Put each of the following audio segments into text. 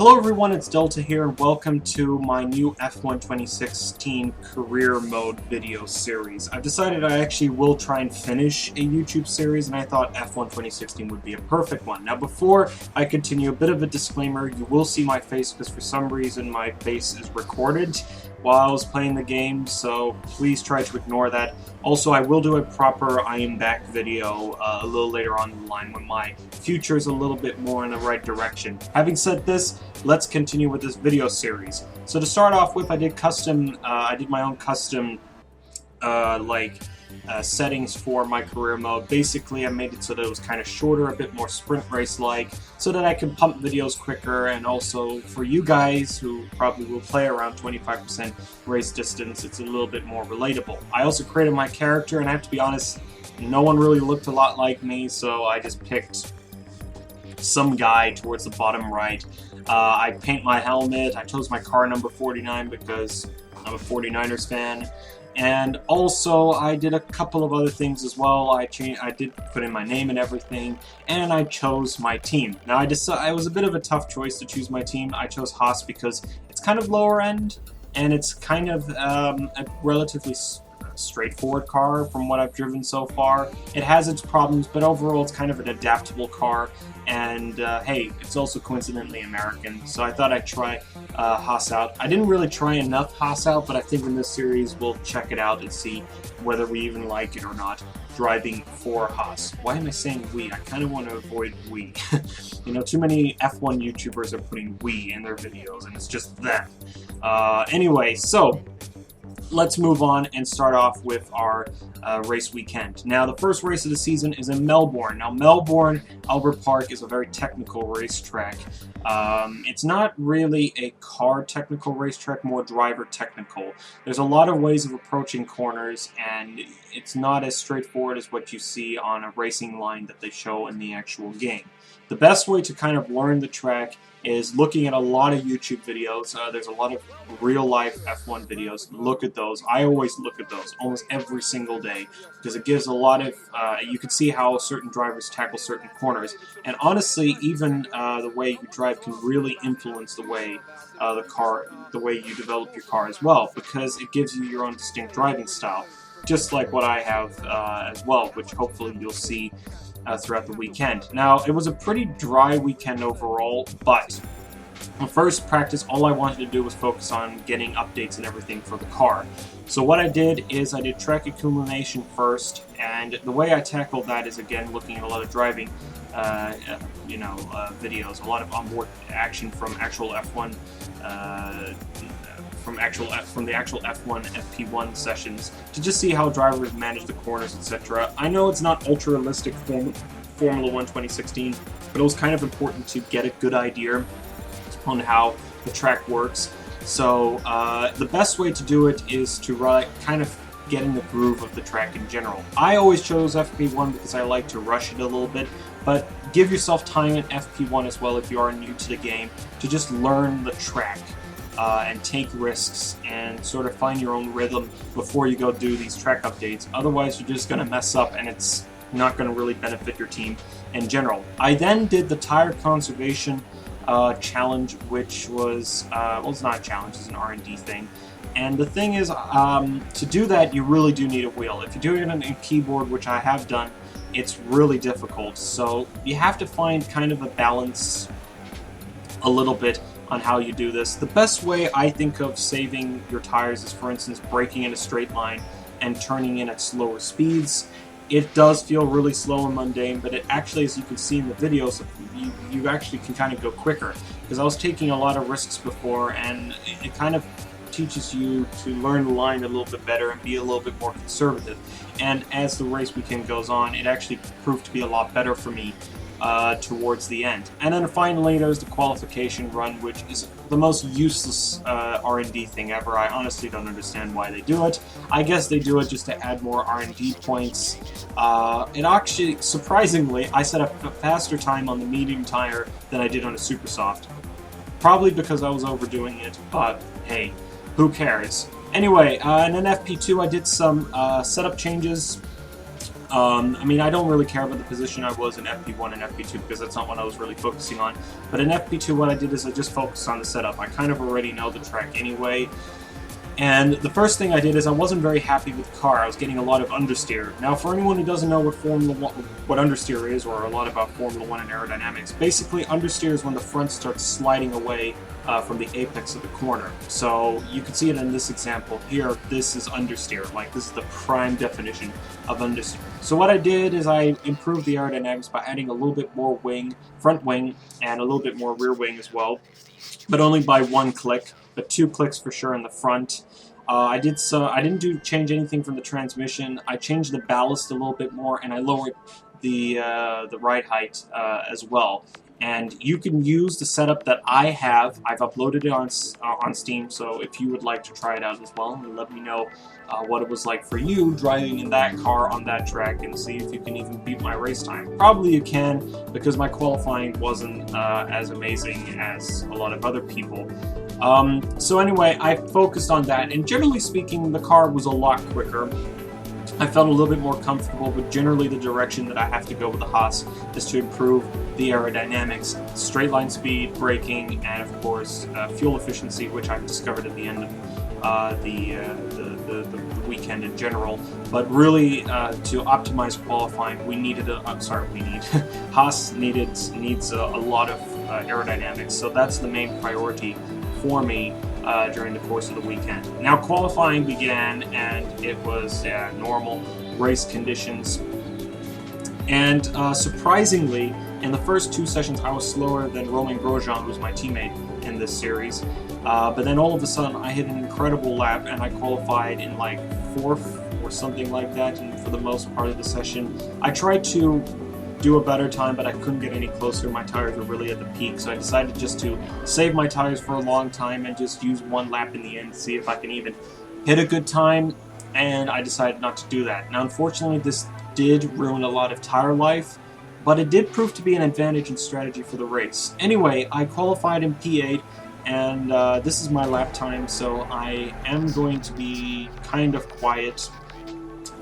Hello everyone, it's Delta here, and welcome to my new F1 2016 Career Mode video series. I've decided I actually will try and finish a YouTube series, and I thought F1 2016 would be a perfect one. Now before I continue, a bit of a disclaimer: you will see my face because for some reason my face is recorded while I was playing the game, so please try to ignore that. Also, I will do a proper I am back video a little later on in the line when my future is a little bit more in the right direction. Having said this, let's continue with this video series. So to start off with, I did my own custom settings for my career mode. Basically, I made it so that it was kind of shorter, a bit more sprint race-like, so that I can pump videos quicker, and also for you guys who probably will play around 25% race distance, it's a little bit more relatable. I also created my character, and I have to be honest, no one really looked a lot like me, so I just picked some guy towards the bottom right. I paint my helmet. I chose my car number 49 because I'm a 49ers fan. And also, I did a couple of other things as well. I did put in my name and everything, and I chose my team. Now, it was a bit of a tough choice to choose my team. I chose Haas because it's kind of lower end, and it's kind of a relatively straightforward car from what I've driven so far. It has its problems, but overall it's kind of an adaptable car, and hey, it's also coincidentally American, so I thought I'd try Haas out. I didn't really try enough Haas out, but I think in this series we'll check it out and see whether we even like it or not, driving for Haas. Why am I saying we? I kind of want to avoid we. You know, too many F1 YouTubers are putting we in their videos, and it's just them. Anyway, so let's move on and start off with our race weekend. Now, the first race of the season is in Melbourne. Now, Melbourne Albert Park is a very technical racetrack. It's not really a car technical racetrack, more driver technical. There's a lot of ways of approaching corners, and it's not as straightforward as what you see on a racing line that they show in the actual game. The best way to kind of learn the track is looking at a lot of YouTube videos. There's a lot of real-life F1 videos. Look at those. I always look at those almost every single day because it gives a lot of, you can see how certain drivers tackle certain corners. And honestly, even the way you drive can really influence the way the way you develop your car as well, because it gives you your own distinct driving style, just like what I have as well, which hopefully you'll see throughout the weekend. Now, it was a pretty dry weekend overall, but the first practice, all I wanted to do was focus on getting updates and everything for the car. So what I did is I did track accumulation first, and the way I tackled that is, again, looking at a lot of driving videos, a lot of onboard action from actual F1 from the actual F1 FP1 sessions to just see how drivers manage the corners, etc. I know it's not ultra realistic Formula 1 2016, but it was kind of important to get a good idea on how the track works. So the best way to do it is to kind of get in the groove of the track in general. I always chose FP1 because I like to rush it a little bit, but give yourself time in FP1 as well if you are new to the game to just learn the track. And take risks and sort of find your own rhythm before you go do these track updates. Otherwise, you're just going to mess up, and it's not going to really benefit your team in general. I then did the tire conservation challenge, which was, well, it's not a challenge, it's an R&D thing. And the thing is, to do that, you really do need a wheel. If you're doing it on a keyboard, which I have done, it's really difficult. So you have to find kind of a balance a little bit on how you do this. The best way I think of saving your tires is, for instance, braking in a straight line and turning in at slower speeds. It does feel really slow and mundane, but it actually, as you can see in the videos, you actually can kind of go quicker, because I was taking a lot of risks before, and it kind of teaches you to learn the line a little bit better and be a little bit more conservative. And as the race weekend goes on, it actually proved to be a lot better for me towards the end. And then finally, there's the qualification run, which is the most useless R&D thing ever. I honestly don't understand why they do it. I guess they do it just to add more R&D points. It actually, surprisingly, I set a faster time on the medium tire than I did on a super soft. Probably because I was overdoing it, but hey, who cares? Anyway, in an FP2 I did some setup changes. I mean, I don't really care about the position I was in FP1 and FP2 because that's not what I was really focusing on. But in FP2, what I did is I just focused on the setup. I kind of already know the track anyway. And the first thing I did is I wasn't very happy with the car. I was getting a lot of understeer. Now, for anyone who doesn't know what understeer is, or a lot about Formula 1 and aerodynamics, basically understeer is when the front starts sliding away from the apex of the corner. So you can see it in this example here. This is understeer. Like, this is the prime definition of understeer. So what I did is I improved the aerodynamics by adding a little bit more front wing, and a little bit more rear wing as well, but only by 1 click. But 2 clicks for sure in the front. I didn't change anything from the transmission. I changed the ballast a little bit more, and I lowered the ride height as well. And you can use the setup that I have. I've uploaded it on Steam, so if you would like to try it out as well, let me know what it was like for you driving in that car on that track, and see if you can even beat my race time. Probably you can, because my qualifying wasn't as amazing as a lot of other people. So anyway, I focused on that, and generally speaking, the car was a lot quicker. I felt a little bit more comfortable, but generally the direction that I have to go with the Haas is to improve the aerodynamics, straight line speed, braking, and of course fuel efficiency, which I've discovered at the end of the weekend in general. But really, to optimize qualifying, Haas needs a lot of aerodynamics, so that's the main priority for me during the course of the weekend. Now, qualifying began, and it was normal race conditions. And surprisingly, in the first 2 sessions, I was slower than Romain Grosjean, who's my teammate in this series. But then all of a sudden, I hit an incredible lap, and I qualified in like 4th or something like that. And for the most part of the session, I tried to do a better time, but I couldn't get any closer. My tires were really at the peak, so I decided just to save my tires for a long time and just use 1 lap in the end to see if I can even hit a good time, and I decided not to do that. Now, unfortunately, this did ruin a lot of tire life, but it did prove to be an advantage in strategy for the race. Anyway, I qualified in P8, and this is my lap time, so I am going to be kind of quiet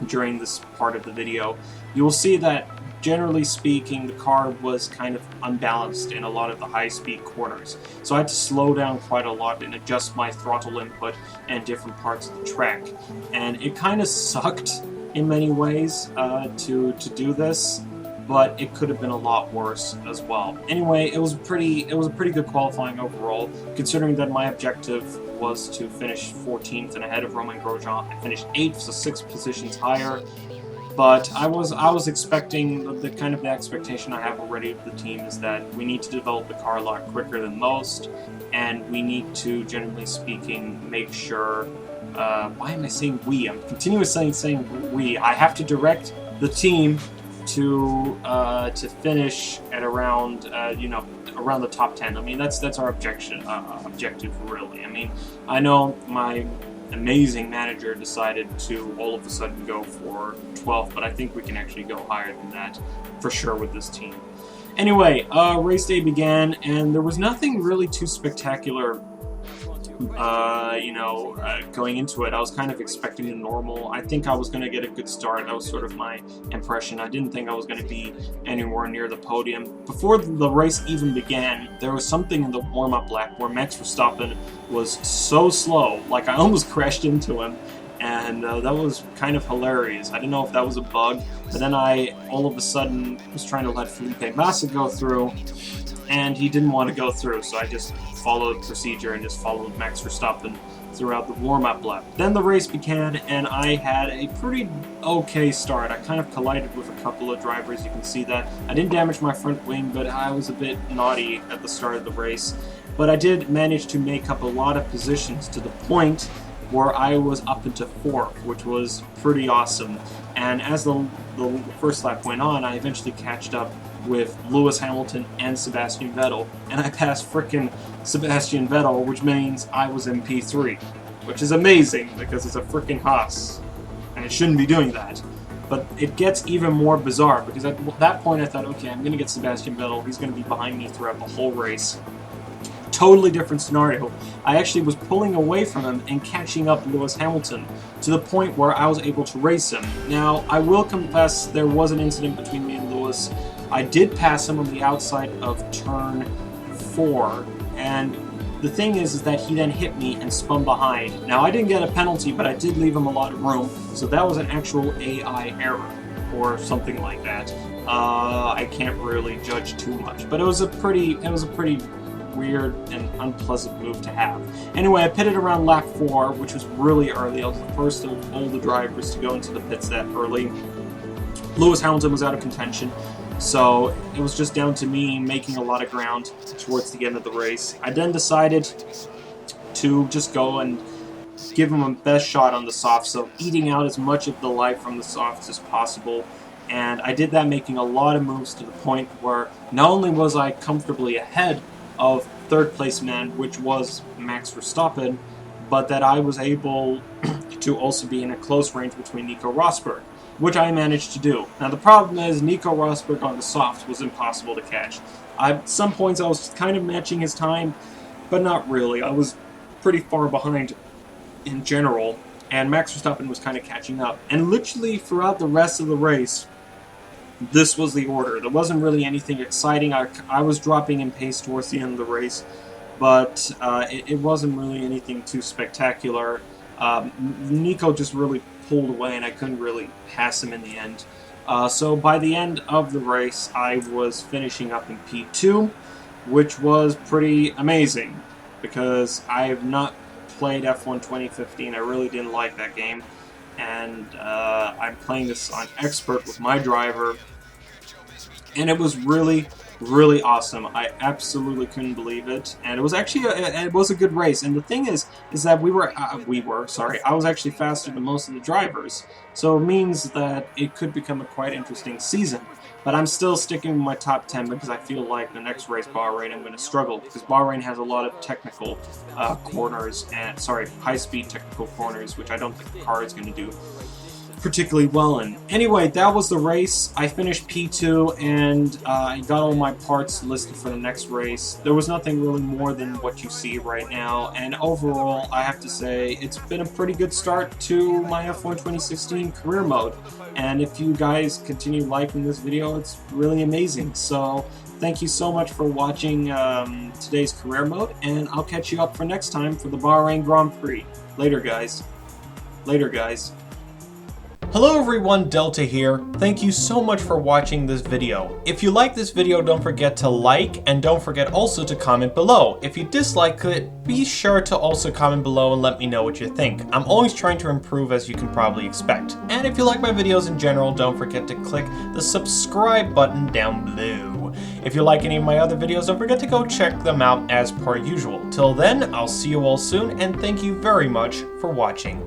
during this part of the video. You will see that generally speaking, the car was kind of unbalanced in a lot of the high-speed corners. So I had to slow down quite a lot and adjust my throttle input and different parts of the track. And it kind of sucked in many ways to do this, but it could have been a lot worse as well. Anyway, it was a pretty good qualifying overall, considering that my objective was to finish 14th and ahead of Romain Grosjean. I finished 8th, so 6 positions higher. But I was expecting the kind of the expectation I have already of the team is that we need to develop the car a lot quicker than most, and we need to, generally speaking, make sure. Why am I saying we? I'm continuously saying we. I have to direct the team to finish at around around the top 10. I mean, that's our objective really. I mean, I know my amazing manager decided to all of a sudden go for 12th, but I think we can actually go higher than that for sure with this team. Anyway, race day began, and there was nothing really too spectacular going into it. I was kind of expecting the normal. I think I was going to get a good start. That was sort of my impression. I didn't think I was going to be anywhere near the podium. Before the race even began, there was something in the warm-up lap where Max Verstappen was so slow, like I almost crashed into him, and that was kind of hilarious. I didn't know if that was a bug, but then I all of a sudden was trying to let Felipe Massa go through, and he didn't want to go through, so I just followed procedure and just followed Max Verstappen throughout the warm-up lap. Then the race began, and I had a pretty okay start. I kind of collided with a couple of drivers, you can see that. I didn't damage my front wing, but I was a bit naughty at the start of the race. But I did manage to make up a lot of positions to the point where I was up into 4th, which was pretty awesome. And as the first lap went on, I eventually catched up with Lewis Hamilton and Sebastian Vettel, and I passed frickin' Sebastian Vettel, which means I was in P3, which is amazing because it's a frickin' Haas, and it shouldn't be doing that. But it gets even more bizarre because at that point I thought, okay, I'm gonna get Sebastian Vettel, he's gonna be behind me throughout the whole race. totally different scenario. I actually was pulling away from him and catching up Lewis Hamilton to the point where I was able to race him. Now, I will confess there was an incident between me and Lewis. I did pass him on the outside of turn 4, and the thing is that he then hit me and spun behind. Now, I didn't get a penalty, but I did leave him a lot of room, so that was an actual AI error, or something like that. I can't really judge too much, but it was a pretty weird and unpleasant move to have. Anyway, I pitted around lap 4, which was really early. I was the first of all the drivers to go into the pits that early. Lewis Hamilton was out of contention, so it was just down to me making a lot of ground towards the end of the race. I then decided to just go and give him a best shot on the softs, so eating out as much of the life from the softs as possible. And I did that making a lot of moves to the point where not only was I comfortably ahead of third place man, which was Max Verstappen, but that I was able to also be in a close range between Nico Rosberg, which I managed to do. Now the problem is Nico Rosberg on the soft was impossible to catch. At some points I was kind of matching his time, but not really. I was pretty far behind in general, and Max Verstappen was kind of catching up. And literally throughout the rest of the race, this was the order. There wasn't really anything exciting. I was dropping in pace towards the end of the race, but it wasn't really anything too spectacular. Nico just really pulled away, and I couldn't really pass him in the end. So by the end of the race, I was finishing up in P2, which was pretty amazing, because I have not played F1 2015. I really didn't like that game, and I'm playing this on Expert with my driver, and it was really awesome. I absolutely couldn't believe it, and it was actually it was a good race. And the thing is that I was actually faster than most of the drivers, so it means that it could become a quite interesting season. But I'm still sticking with my top 10 because I feel like the next race, Bahrain, I'm going to struggle, because Bahrain has a lot of technical corners, and high-speed technical corners, which I don't think the car is going to do particularly well in. Anyway, that was the race. I finished P2, and I got all my parts listed for the next race. There was nothing really more than what you see right now, and overall, I have to say, it's been a pretty good start to my F1 2016 career mode. And if you guys continue liking this video, it's really amazing. So thank you so much for watching today's career mode, and I'll catch you up for next time for the Bahrain Grand Prix. Later, guys. Later, guys. Hello everyone, Delta here. Thank you so much for watching this video. If you like this video, don't forget to like, and don't forget also to comment below. If you dislike it, be sure to also comment below and let me know what you think. I'm always trying to improve, as you can probably expect. And if you like my videos in general, don't forget to click the subscribe button down below. If you like any of my other videos, don't forget to go check them out as per usual. Till then, I'll see you all soon, and thank you very much for watching.